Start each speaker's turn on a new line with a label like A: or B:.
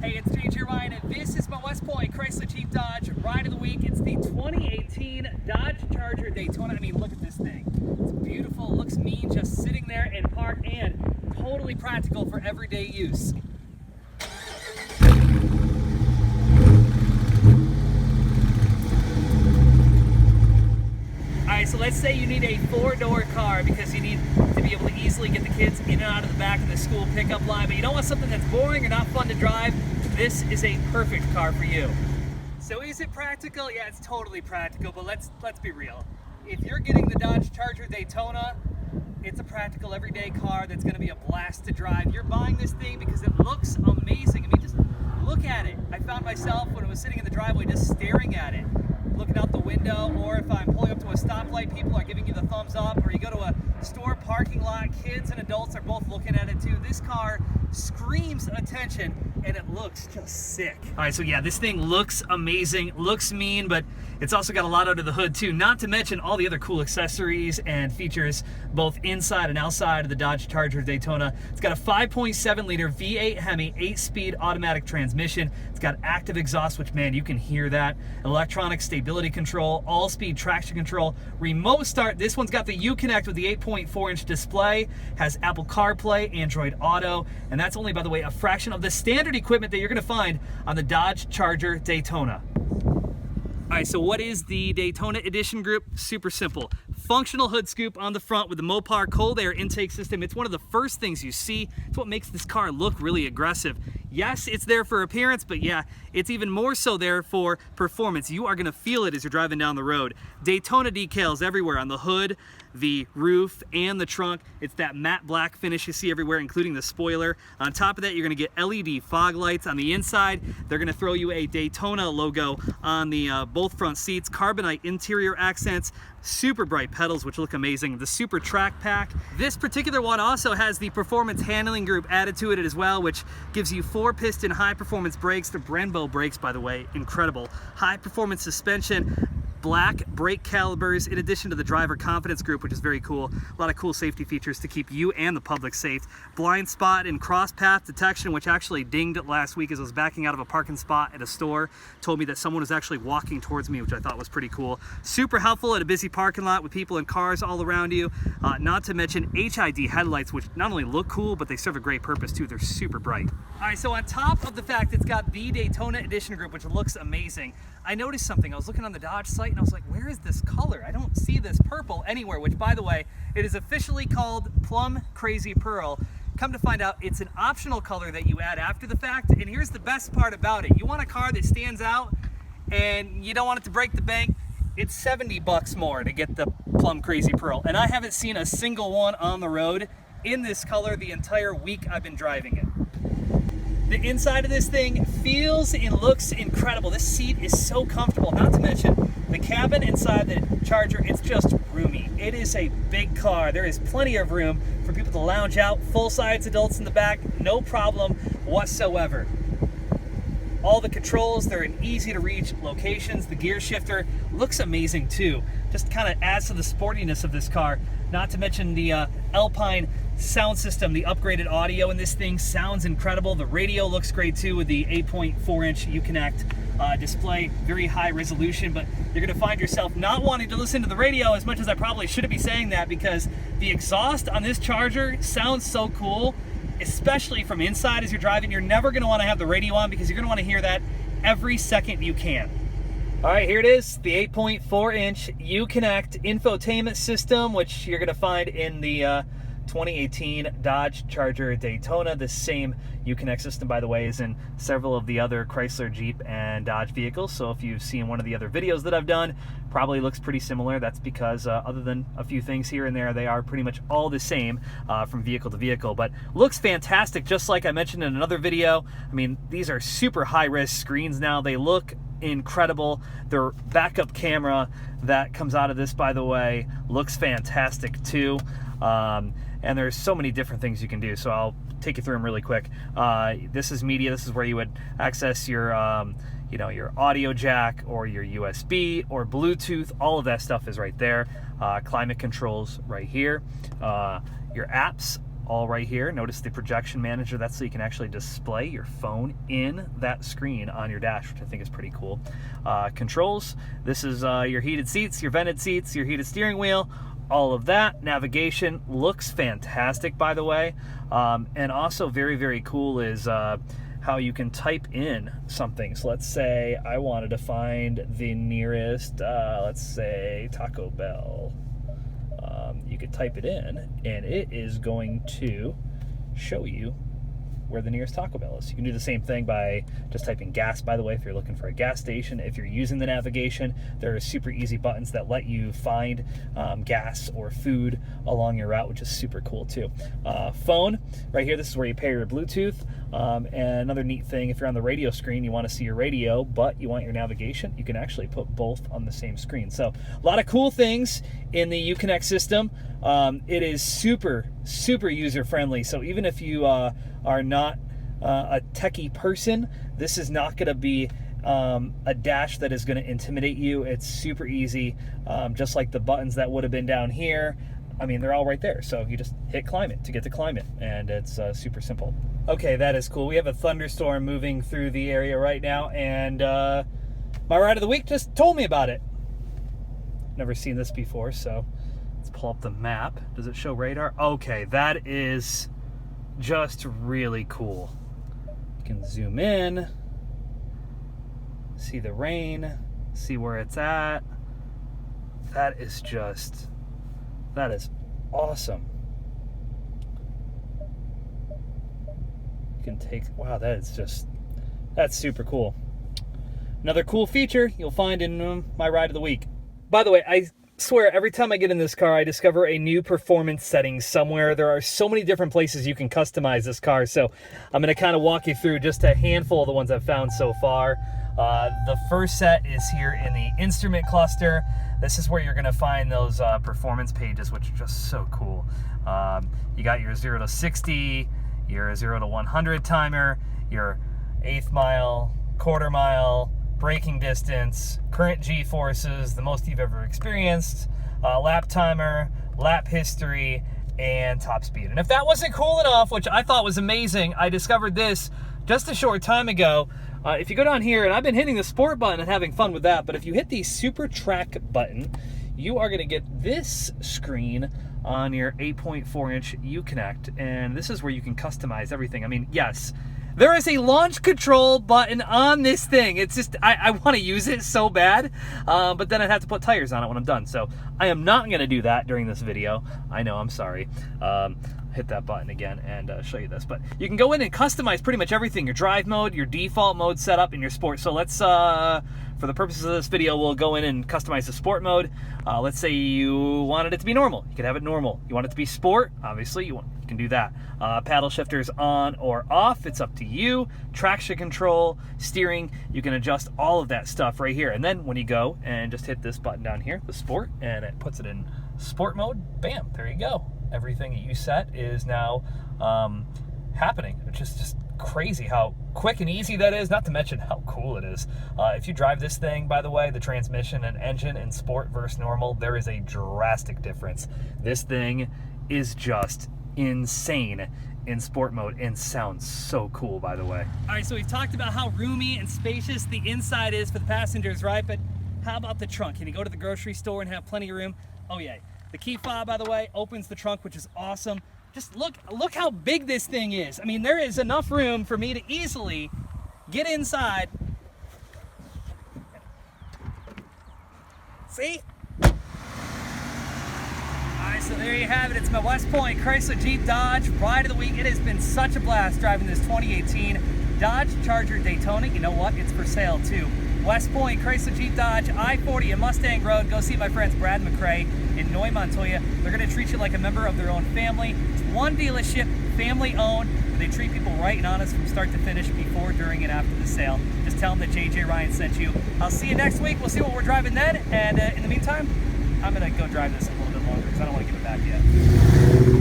A: Hey, it's JJ Ryan, and this is my Westpointe Chrysler Jeep Dodge Ride of the Week. It's the 2018 Dodge Charger Daytona. I mean, look at this thing. It's beautiful, looks mean, just sitting there in park, and totally practical for everyday use. Alright, so let's say you need a four-door car because you need to be able to easily get the kids in and out of the back of the school pickup line, but you don't want something that's boring or not fun to drive. This is a perfect car for you. So is it practical? Yeah, it's totally practical, but let's be real. If you're getting the Dodge Charger Daytona, it's a practical everyday car that's going to be a blast to drive. You're buying this thing because it looks amazing. I mean, just look at it. I found myself when I was sitting in the driveway just staring at it, looking out the window, or if I'm pulling up to a stoplight, people are giving you the thumbs up, or you go to a store parking lot, kids and adults are both looking at it too. This car screams attention, and it looks just sick. All right, so yeah, this thing looks amazing, looks mean, but it's also got a lot under the hood too, not to mention all the other cool accessories and features both inside and outside of the Dodge Charger Daytona. It's got a 5.7 liter V8 Hemi 8-speed automatic transmission. It's got active exhaust, which, man, you can hear that. Electronic stability control, all-speed traction control, remote start. This one's got the Uconnect with the 8.4-inch display, has Apple CarPlay, Android Auto, and that's only, by the way, a fraction of the standard equipment that you're going to find on the Dodge Charger Daytona. All right, so what is the Daytona Edition Group? Super simple. Functional hood scoop on the front with the Mopar cold air intake system. It's one of the first things you see. It's what makes this car look really aggressive. Yes, it's there for appearance, but yeah, it's even more so there for performance. You are gonna feel it as you're driving down the road. Daytona decals everywhere on the hood, the roof, and the trunk. It's that matte black finish you see everywhere, including the spoiler. On top of that, you're gonna get LED fog lights on the inside. They're gonna throw you a Daytona logo on the both front seats, carbonite interior accents, super bright pedals, which look amazing, the super track pack. This particular one also has the performance handling group added to it as well, which gives you 4-piston high-performance brakes. The Brembo brakes, by the way, incredible. High-performance suspension, black brake calipers, in addition to the driver confidence group, which is very cool. A lot of cool safety features to keep you and the public safe. Blind spot and cross path detection, which actually dinged last week as I was backing out of a parking spot at a store. Told me that someone was actually walking towards me, which I thought was pretty cool. Super helpful at a busy parking lot with people and cars all around you. Not to mention HID headlights, which not only look cool, but they serve a great purpose too. They're super bright. All right, so on top of the fact it's got the Daytona Edition Group, which looks amazing, I noticed something. I was looking on the Dodge site and I was like, where is this color? I don't see this purple anywhere, which, by the way, it is officially called Plum Crazy Pearl. Come to find out, it's an optional color that you add after the fact, and here's the best part about it. You want a car that stands out and you don't want it to break the bank, it's $70 more to get the Plum Crazy Pearl, and I haven't seen a single one on the road in this color the entire week I've been driving it. The inside of this thing feels and looks incredible. This seat is so comfortable, not to mention the cabin inside the Charger, it's just roomy. It is a big car. There is plenty of room for people to lounge out, full-size adults in the back, no problem whatsoever. All the controls, they're in easy to reach locations. The gear shifter looks amazing too. Just kind of adds to the sportiness of this car. Not to mention the Alpine sound system, the upgraded audio in this thing sounds incredible. The radio looks great too with the 8.4-inch Uconnect display, very high resolution, but you're gonna find yourself not wanting to listen to the radio as much as I probably shouldn't be saying that, because the exhaust on this Charger sounds so cool, especially from inside as you're driving. You're never gonna wanna have the radio on because you're gonna wanna hear that every second you can. All right, here it is, the 8.4-inch Uconnect Infotainment system, which you're gonna find in the 2018 Dodge Charger Daytona. The same Uconnect system, by the way, is in several of the other Chrysler, Jeep, and Dodge vehicles. So if you've seen one of the other videos that I've done, probably looks pretty similar. That's because other than a few things here and there, they are pretty much all the same from vehicle to vehicle. But looks fantastic, just like I mentioned in another video. I mean, these are super high-res screens now. They look incredible. Their backup camera that comes out of this, by the way, looks fantastic too. And there's so many different things you can do, so I'll take you through them really quick. This is media. This is where you would access your your audio jack or your USB or Bluetooth. All of that stuff is right there. Climate controls right here. Your apps all right here. Notice the projection manager. That's so you can actually display your phone in that screen on your dash, which I think is pretty cool. Controls. This is your heated seats, your vented seats, your heated steering wheel, all of that. Navigation looks fantastic, by the way. And also very, very cool is how you can type in something. So let's say I wanted to find the nearest, let's say Taco Bell. You could type it in and it is going to show you where the nearest Taco Bell is. You can do the same thing by just typing gas, by the way, if you're looking for a gas station. If you're using the navigation, there are super easy buttons that let you find gas or food along your route, which is super cool too. Phone, right here, this is where you pair your Bluetooth. And another neat thing, if you're on the radio screen, you want to see your radio, but you want your navigation, you can actually put both on the same screen. So a lot of cool things in the Uconnect system. It is super, super user-friendly. So even if you are not a techie person, this is not going to be a dash that is going to intimidate you. It's super easy, just like the buttons that would have been down here. I mean, they're all right there. So you just hit climate to get to climate, and it's super simple. Okay, that is cool. We have a thunderstorm moving through the area right now, and my ride of the week just told me about it. Never seen this before, so let's pull up the map. Does it show radar? Okay, that is just really cool. You can zoom in, see the rain, see where it's at. That is awesome. You can take, wow, that's super cool. Another cool feature you'll find in my ride of the week. By the way, I swear every time I get in this car, I discover a new performance setting somewhere. There are so many different places you can customize this car, so I'm going to kind of walk you through just a handful of the ones I've found so far. The first set is here in the instrument cluster. This is where you're going to find those performance pages, which are just so cool. You got your 0 to 60, your 0 to 100 timer, your eighth mile, quarter mile, braking distance, current G-forces, the most you've ever experienced, lap timer, lap history, and top speed. And if that wasn't cool enough, which I thought was amazing, I discovered this just a short time ago. If you go down here, and I've been hitting the sport button and having fun with that, but if you hit the super track button, you are going to get this screen on your 8.4-inch Uconnect, and this is where you can customize everything. I mean, yes, there is a launch control button on this thing. It's just, I want to use it so bad, but then I'd have to put tires on it when I'm done. So I am not going to do that during this video. I know, I'm sorry. Hit that button again and show you this. But you can go in and customize pretty much everything. Your drive mode, your default mode setup, and your sport. So let's, for the purposes of this video, we'll go in and customize the sport mode. Let's say you wanted it to be normal. You can have it normal. You want it to be sport? Obviously, you can do that. Paddle shifters on or off, it's up to you. Traction control, steering, you can adjust all of that stuff right here. And then when you go and just hit this button down here, the sport, and it puts it in sport mode, bam, there you go. Everything that you set is now happening. It's just crazy how quick and easy that is, not to mention how cool it is. If you drive this thing, by the way, the transmission and engine in sport versus normal, there is a drastic difference. This thing is just insane in sport mode and sounds so cool, by the way. All right, so we've talked about how roomy and spacious the inside is for the passengers, right? But how about the trunk? Can you go to the grocery store and have plenty of room? Oh yeah. The key fob, by the way, opens the trunk, which is awesome. Just look how big this thing is. I mean, there is enough room for me to easily get inside. See? All right, so there you have it. It's my Westpointe Chrysler Jeep Dodge ride of the week. It has been such a blast driving this 2018 Dodge Charger Daytona. You know what? It's for sale too. Westpointe Chrysler Jeep Dodge, I-40 and Mustang Road. Go see my friends Brad and McCrae in Noy, Montoya. They're going to treat you like a member of their own family. It's one dealership, family owned, where they treat people right and honest from start to finish, before, during, and after the sale. Just tell them that JJ Ryan sent you. I'll see you next week. We'll see what we're driving then. And in the meantime, I'm going to go drive this a little bit longer because I don't want to give it back yet.